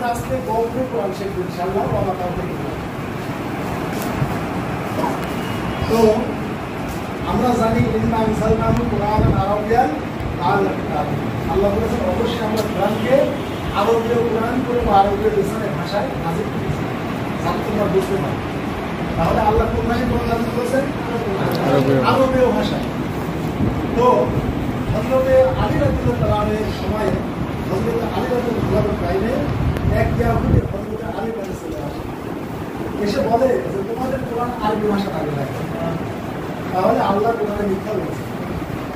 আমরা আজকে গল্প কোরআন শিখবো ইনশাআল্লাহ আল্লাহ তাআলা থেকে। তো আমরা জানি ইন্না আনজালনাহু কুরআনান আরাবিয়ান আল্লাহ বলেছেন অবশ্যই আমরা কোরআনকে আরবীয় কোরআন করে বা আরবীয় লিসানের ভাষায় নাযিল করেছি যাতে তোমরা বুঝতে পারো। তাহলে আল্লাহ কোন ভাষায় কোরআন নাযিল করেছেন? আরবীয় ভাষায়। তো হযরত আলী রাদিয়াল্লাহু তাআলার সময়ে হযরত আলী রাদিয়াল্লাহু তাআলা এক ইয়াহুদি হযরত আলী রাদিয়াল্লাহু এসে বলে যে তোমাদের কোরআন আরবি ভাষা লাগে। তাহলে আল্লাহ কোরআনে মিথ্যা বলছে,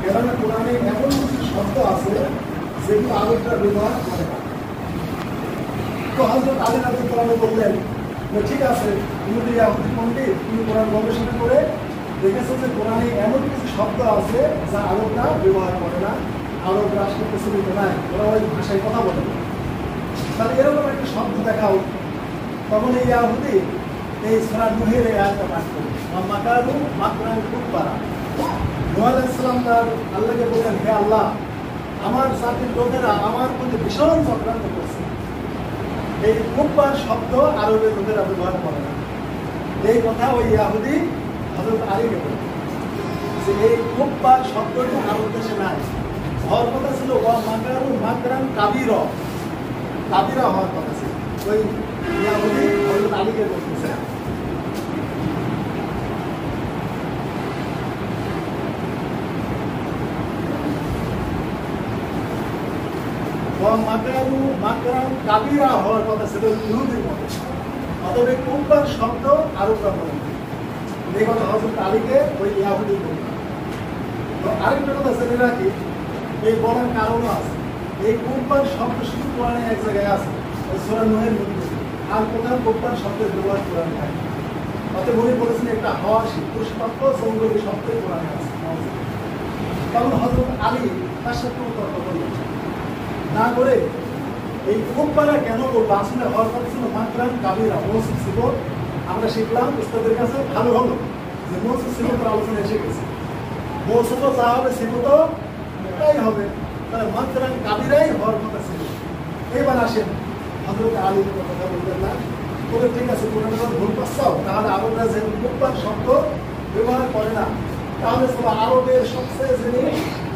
কেননা কোরআনে এমন কিছু শব্দ আছে যেগুলো আরবরা ব্যবহার করে না। তো হযরত আলী রাদিয়াল্লাহু তাআলা বললেন যে ঠিক আছে, তুমি তো ইয়াহুদি পণ্ডিত, তুমি কোরআন গবেষণা করে দেখেছো যে কোরআনে এমন কিছু শব্দ আছে যা আরবরা ব্যবহার করে না, আরবরা আসলে প্রচলিত নাই, ওরা ওই ভাষায় কথা বলে না। তাহলে এরকম একটা শব্দ দেখাও। তখন এই ইয়াহুদি এই সূরা নূহের এই আয়াতটা পাঠ করে মাকারু মাকরান কুফারা। নূহ আলাইহিস সালাম তার আল্লাহকে বললেন, হে আল্লাহ, আমার জাতির লোকেরা আমার প্রতি ভীষণ চক্রান্ত করছে। এই কুফার শব্দ আরবের লোকেরা ব্যবহার করে না। এই কথা ওই ইয়াহুদি হযরত আলীকে বলে যে এই কুফার শব্দটি আরব দেশে নাই, হওয়ার কথা ছিল ওয়া মাকারু মাকরান কাবীরা, কাবীরা হওয়ার কথা ছিল। ওই ইয়াহুদি হযরত আলীকে বলতেছে। মাকারু মাকরান কাবীরা হওয়ার কথা ছিল ইহুদির মতে। অতএব কুফার শব্দ আরবরা বলে। এই কথা হযরত আলীকে ওই ইয়াহুদি বলল। তো আরেকটা কথা জেনে রাখি, এই বলার কারণও আছে। এই কুফার শব্দ শুধু কোরআনে এক জায়গায় আছে, ওই সূরা নূহের মধ্যে। আর কোথাও কুফার শব্দের ব্যবহার কোরআনে নাই। অতএব উনি বলেছেন একটা হাওয়াশি পুষ্পাত্ম জঙ্গলি শব্দের কোরআনে আছে। তখন হযরত আলী তার সাথে তর্ক করলেন না করে এই কুফারা কেন বলবো, আসলে হওয়ার কথা ছিল মাকরান কাবীরা মৌসুফ ছিল। আমরা শিখলাম উস্তাদের কাছে, ভালো হলো যে মৌসুফ ছিল আলোচনা এসে গেছে। মৌসুফ যা হবে সেগুলো তো তাই হবে, তাহলে মাকরান কাবীরাই হওয়ার কথা ছিল। এবার আসেন হযরত আলীর কথা বলতেন না, তবে ঠিক আছে কোনো ভুল পাচ্ছাও, তাহলে আরবরা যে কুফার শব্দ ব্যবহার করে না, তাহলে ছিল আরবের সবচেয়ে যিনি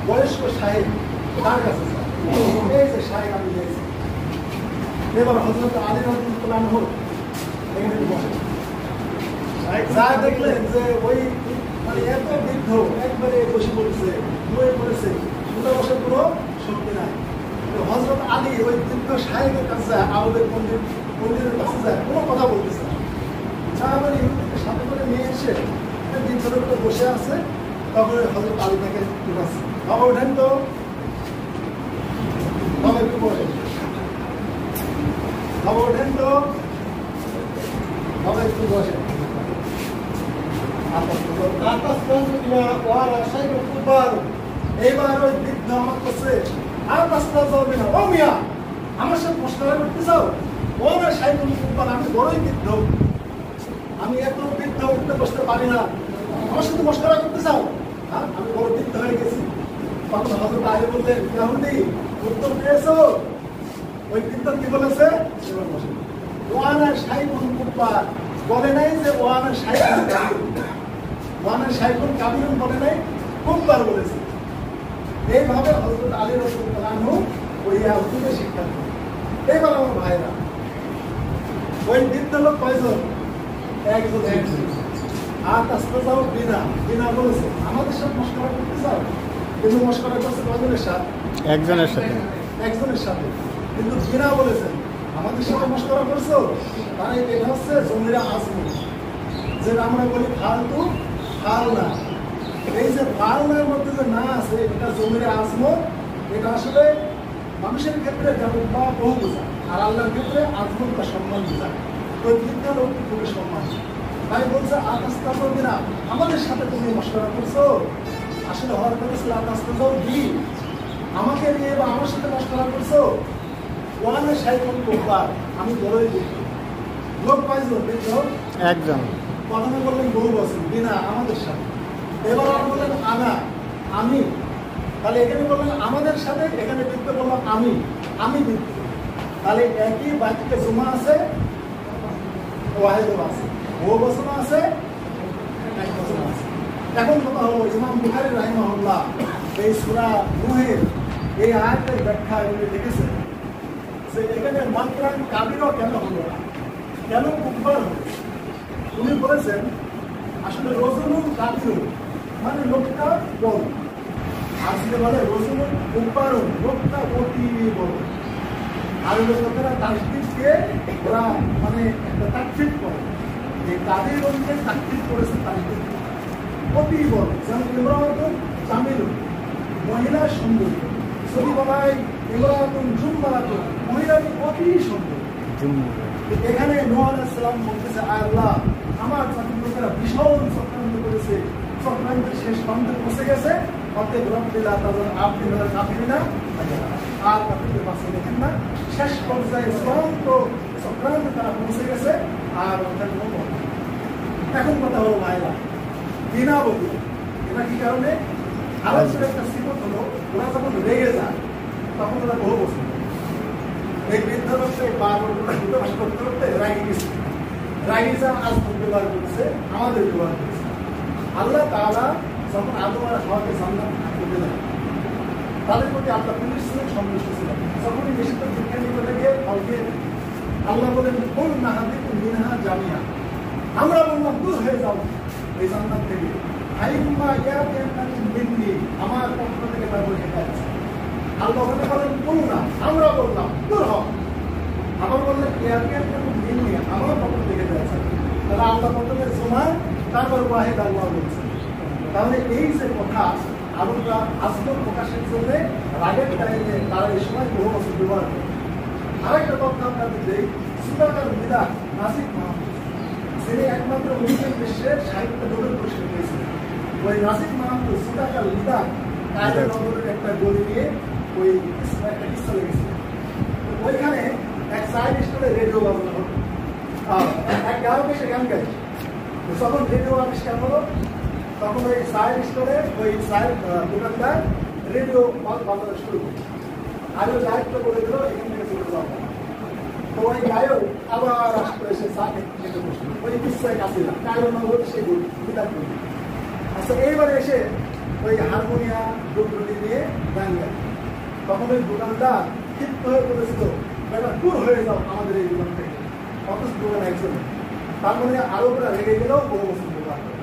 বয়স্ক সাহেব তার কাছে এই যে সাহেব আমি দিয়েছি। এবার হযরত আলী রাদিয়াল্লাহু আনহু এখানে বসে যা দেখলেন যে ওই মানে এত বৃদ্ধ একবারে বসে পড়েছে, বয়ে পড়েছে, উঠে বসার কোনো শক্তি নাই। হযরত আলী ওই বৃদ্ধ সাহেবের কাছে আরবের পণ্ডিতের কাছে যায়, কোনো কথা বলতেছে না। সাহাবারা ইহুদিকে সাথে করে নিয়ে এসে বৃদ্ধের উপরে বসে আছে। তখন হযরত আলী তাকে উঠাচ্ছে, বাবা ওঠেন তো, বাবা একটু বসেন, বাবা ওঠেন তো, বাবা একটু বসেন। এইবার ওই বৃদ্ধ আমার কাছে আর রাস্তা যাবে না, ও মিয়া আমার সাথে মশকরা করতে চাও? ও না সাইকুল কুফার, আমি বড়ই বৃদ্ধ, আমি এত বৃদ্ধ উঠতে বসতে পারি না, আমার সাথে মশকরা করতে চাও? হ্যাঁ, আমি বড় বৃদ্ধ হয়ে গেছি। তখন হযরত আলী বললেন, ইয়াহুদি উত্তর পেয়েছো? ওই বৃদ্ধ কি বলেছে? ওয়ানা সাইকুল কুফার বলে নাই, যে ওয়ানা সাইকুল কাবীর, ওয়ানা সাইকুল কাবীর বলে নাই, কুফার বলেছে। এইভাবে হযরত আলী রাদিয়াল্লাহু আনহু ওই ইয়াহুদিকে শিক্ষা দেন। এবার আমার ভাইরা, ওই বৃদ্ধ লোক কয়জন? একজন। আর আসতে যাও বিনা, বিনা বলেছে আমাদের সাথে মশকরা করতে চাও? কিন্তু মশকরা করছে কয়জনের সাথে? একজনের সাথে, একজনের সাথে। কিন্তু বিনা বলেছেন আমাদের সাথে মশকরা করছো, তাই এটা হচ্ছে জমিরা আজমু, যে আমরা বলি ফালতু ফাল না। এই যে ফালনার মধ্যে যে না আছে, এটা জমিরা আজমু, এটা আসলে মানুষের ক্ষেত্রে যেমন বা বহু বোঝা, আর আল্লাহর ক্ষেত্রে আজমত বা সম্মান বোঝা। ওই বৃদ্ধ লোকটি খুবই সম্মান, তাই বলছে আকাশটা করবি না, আমাদের সাথে তুমি মশকরা করছো। আসলে হওয়ার কথা ছিল আকাশটা যাও দি, আমাকে নিয়ে বা আমার সাথে মশকরা করছো। ওয়ানে সাইকুল কুফার, আমি বড়ই বৃদ্ধ। লোক কয়জন? বৃদ্ধ একজন। প্রথমে বললেন বহু বছর বিনা, আমাদের সাথে। এবার আর বললেন আনা, আমি। তাহলে এখানে বললেন আমাদের সাথে, এখানে বৃদ্ধ বললাম আমি, আমি বৃদ্ধ। তাহলে একই বাক্যে জুমা আছে, ওয়াহিদও আছে, বহু বচন আছে, এক বচন আছে। এখন কথা হলো ইমাম বুখারী রাহিমাহুল্লাহ এই সূরা নূহের এই আয়াতের ব্যাখ্যা উনি লিখেছেন যে এখানে মাত্রান কাবিরও কেন হলো না, কেন কুফার হলো। উনি বলেছেন আসলে রজুলুন কাবিরুন মানে লোকটা বড়, আজকে বলে রজুলুন কুফারুন লোকটা অতি বড়। আর লোকেরা তাকফিরকে ওরা মানে একটা তাকফির করে, এই কাবিরুনকে তাকফির করেছে তাকফির অতি বড়। যেমন ইমরাতুন জামিলুন মহিলা সুন্দরী, যদি বলা হয় ইমরাতুন জুম্মাতুন মহিলাটি অতি সুন্দর। এখানে নূহ আলাইহিস সালাম বলতেছে আল্লাহ আমার জাতির লোকেরা ভীষণ চক্রান্ত করেছে, চক্রান্তের শেষ প্রান্তে পৌঁছে গেছে, অতএব রব্বিল্লাহ তাআলা আপনি ওরা কাফিরিনা আর কাফিরদের পাশে দেখেন না, শেষ পর্যায়ে চূড়ান্ত চক্রান্তে তারা পৌঁছে গেছে আর ওদের কোনো। এখন কথা হলো ভাইরা বিনা বলতে এটা কি কারণে আলোচনার একটা সিফত হলো ওরা যখন রেগে যায় তখন ওরা বহু বছর এই বৃদ্ধাবস্থায় বাস করতে করতে রাগি গেছে, রাগি যা আজ ব্যবহার করছে আমাদের ব্যবহার করছে। আল্লাহ তাআলা যখন আদম আর হাওয়াকে জান্নাত করতে দেন তাদের প্রতি আল্লাহ পুলিশ ছিলেন, সন্তুষ্ট ছিলেন। যখনই নিষিদ্ধ বিজ্ঞানী করে গিয়ে ফল খেয়ে আল্লাহ বলেন কোন নাহাদিক মিনহা জামিয়া, আমরা বললাম দূর হয়ে যাও এই জান্নাত থেকে, আমার পক্ষ থেকে তারপর হেঁটে আছে। আল্লাহ বলেন কোন না, আমরা বললাম দূর হও, আবার বললেন আমার পক্ষ থেকে আছে। তাহলে আল্লাহ প্রথমে জুমা তারপর ওয়াহিদ আল্লাহ বলছেন। তাহলে এই যে কথা আমরা আজকের প্রকাশের জন্য রাগের টাইমে তারা এই সময় বহু বছর ব্যবহার করে। আরেকটা তথ্য আপনাদের দেই, সুরাকার বিদা নাসিক মাহমুদ যিনি একমাত্র মুসলিম বিশ্বের সাহিত্য নোবেল পুরস্কার পেয়েছিলেন, ওই নাসিক মাহমুদ সুরাকার বিদা কায়দা নগরের একটা গলি নিয়ে ওই একটা কিস্সা লেগেছিলেন। ওইখানে এক সাইড স্টোরে রেডিও বাজানো হতো, এক গায়ক এসে গান গাই। যখন রেডিও আবিষ্কার হলো তখন ওই সাইড স্টোরে ওই সাইড দোকানদার রেডিও বাজানো শুরু করল, আর ওই দায়িত্ব করে দিল এখান থেকে চলে যাওয়া। তো ওই গায়ক আবার আসতে এসে চা খেতে বসলো ওই কিস্সায় কাছে কায়দা নগর সেই বিদাত করি। আচ্ছা এইবারে এসে ওই হারমোনিয়াম ডুবডুবি নিয়ে গান গায়। তখন ওই দোকানদার ক্ষিপ্ত হয়ে বলেছিল দূর হয়ে যাও আমাদের এই দোকান থেকে, অথচ দোকান একজন। তার মানে আরবরা রেগে গেলেও বহু বছর ব্যবহার করে।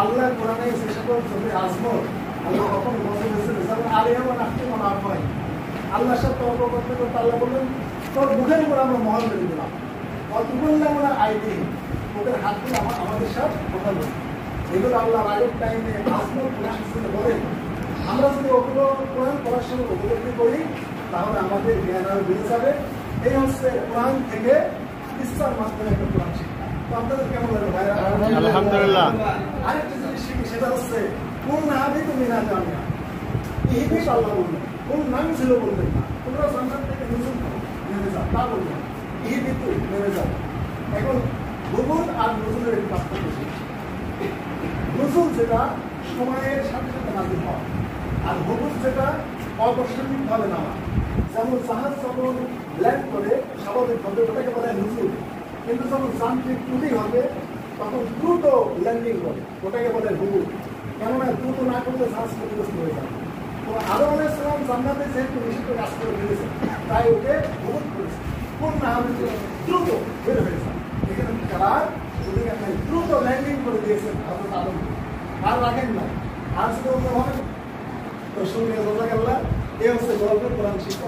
আল্লাহ কোরআনে যে সকল ছবি আজমত আল্লাহ কখন বছর হয়েছিল যেমন আলিহামা নাচতে মনে হয় আল্লাহর সাথে তর্ক করতে করতে আল্লাহ বললেন তোর মুখের উপর আমরা মহল বেঁধে দিলাম, অত বললাম ওরা আইডি ওদের হাত দিয়ে আমাদের সাথে কথা বলি। এগুলো আল্লাহ আগের টাইমে আজমত বলেন। আমরা যদি ওগুলো কোরআন পড়ার সময় উপলব্ধি করি তাহলে আমাদের জ্ঞান আরো বেড়ে যাবে। এই হচ্ছে কোরআন থেকে ইসলার মাধ্যমে একটা কোরআন শিক্ষা। তো আপনাদের কেমন লাগে ভাইরা? আলহামদুলিল্লাহ। আরেকটা জিনিস শিখি সেটা হচ্ছে কোন নাহাদি তুমি না জানিয়া ইহিবিস আল্লাহ বললেন, কোন নাম ছিল বললেন না, তোমরা জান্নাত থেকে নুজুল নেমে যাও তা বললেন, ইহিবিতু নেমে যাও। এখন নুজুল আর নুজুলের একটি পার্থক্য ছিল। নুজুল যেটা সময়ের সাথে সাথে নাজিল হয়, আর হুবুল যেটা অবশ্যম্ভাবে নামা। যেমন জাহাজ যখন ল্যান্ড করে স্বাভাবিকভাবে ওটাকে বলে নুজুল, কিন্তু যখন যান্ত্রিক ত্রুটি হবে তখন দ্রুত ল্যান্ডিং করে ওটাকে বলে হুবুল। কেননা দ্রুত না করলে জাহাজ ক্ষতিগ্রস্ত হয়ে যায়। তো আদম আলাইহিস সালাম জান্নাতে যেহেতু নিষিদ্ধ কাজ করে ফেলেছে তাই ওকে হুবুল করেছে। কোন না হবে দ্রুত বের হয়ে যায়। এখানে তারা ওদেরকে একটা দ্রুত ল্যান্ডিং করে দিয়েছেন হযরত আদমকে, আর রাখেন না। আর শুধু হবে তো শুনে বোঝা গেল এই হচ্ছে গল্পের কোরআন শিক্ষা।